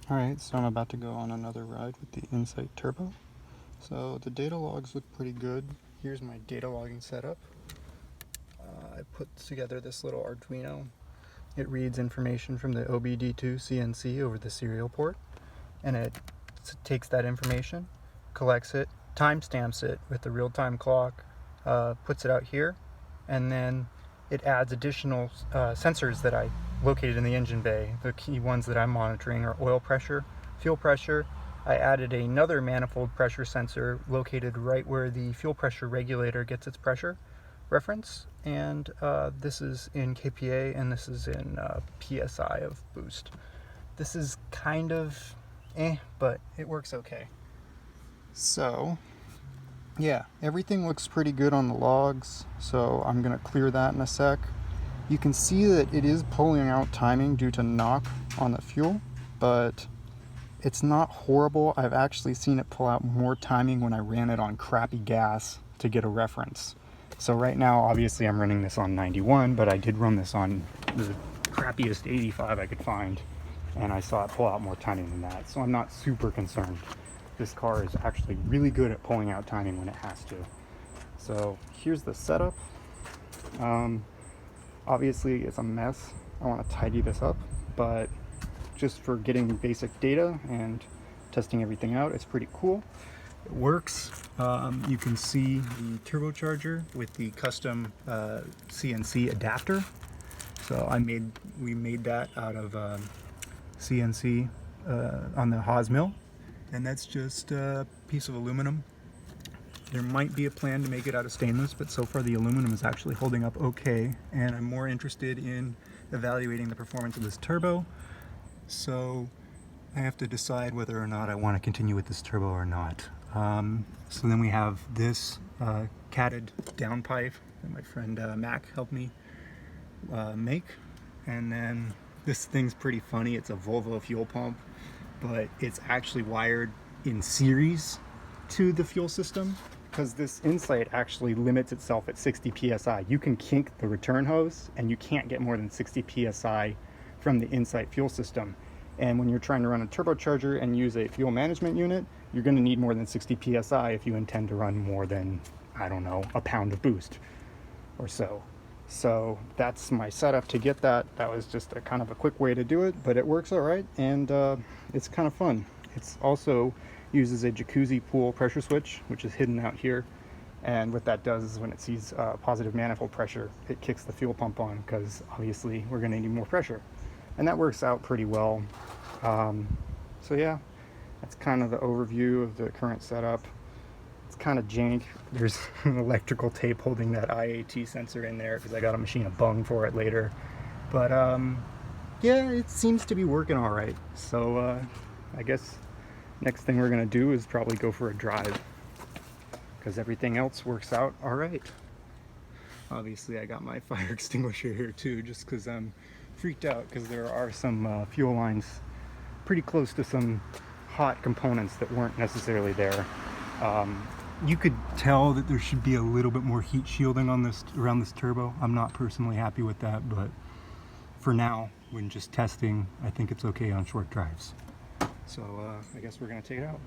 Alright, so I'm about to go on another ride with the Insight Turbo. So the data logs look pretty good. Here's my data logging setup. I put together this little Arduino. It reads information from the OBDii C&C over the serial port, and it takes that information, collects it, timestamps it with the real-time clock, puts it out here, and then it adds additional sensors that I located in the engine bay. The key ones that I'm monitoring are oil pressure, fuel pressure. I added another manifold pressure sensor located right where the fuel pressure regulator gets its pressure reference, and this is in kPa and this is in PSI of boost. This is kind of but it works okay. So yeah, everything looks pretty good on the logs, so I'm going to clear that in a sec. You can see that it is pulling out timing due to knock on the fuel, but it's not horrible. I've actually seen it pull out more timing when I ran it on crappy gas to get a reference. So right now, obviously I'm running this on 91, but I did run this on the crappiest 85 I could find, and I saw it pull out more timing than that, so I'm not super concerned. This car is actually really good at pulling out timing when it has to. So here's the setup. Obviously it's a mess. I want to tidy this up, but just for getting basic data and testing everything out, it's pretty cool. It works. You can see the turbocharger with the custom C&C adapter. So we made that out of C&C on the Haas mill. And that's just a piece of aluminum. There might be a plan to make it out of stainless, but so far the aluminum is actually holding up okay, and I'm more interested in evaluating the performance of this turbo. So I have to decide whether or not I want to continue with this turbo or not. So then we have this catted downpipe that my friend Mac helped me make, and then this thing's pretty funny. It's a Volvo fuel pump, but it's actually wired in series to the fuel system, because this Insight actually limits itself at 60 psi. You can kink the return hose and you can't get more than 60 psi from the Insight fuel system. And when you're trying to run a turbocharger and use a fuel management unit, you're going to need more than 60 psi if you intend to run more than, I don't know, a pound of boost or so. So that's my setup to get that. That was just a kind of a quick way to do it, but it works all right, and it's kind of fun. It's also uses a jacuzzi pool pressure switch, which is hidden out here, and what that does is when it sees positive manifold pressure, it kicks the fuel pump on, because obviously we're going to need more pressure, and that works out pretty well. So yeah, that's kind of the overview of the current setup. It's kind of jank. There's an electrical tape holding that IAT sensor in there because I got to machine a bung for it later. But yeah, it seems to be working all right. So I guess next thing we're going to do is probably go for a drive, because everything else works out all right. Obviously I got my fire extinguisher here too, just because I'm freaked out, because there are some fuel lines pretty close to some hot components that weren't necessarily there. You could tell that there should be a little bit more heat shielding on this around this turbo. I'm not personally happy with that, but for now, when just testing, I think it's okay on short drives. So I guess we're going to take it out.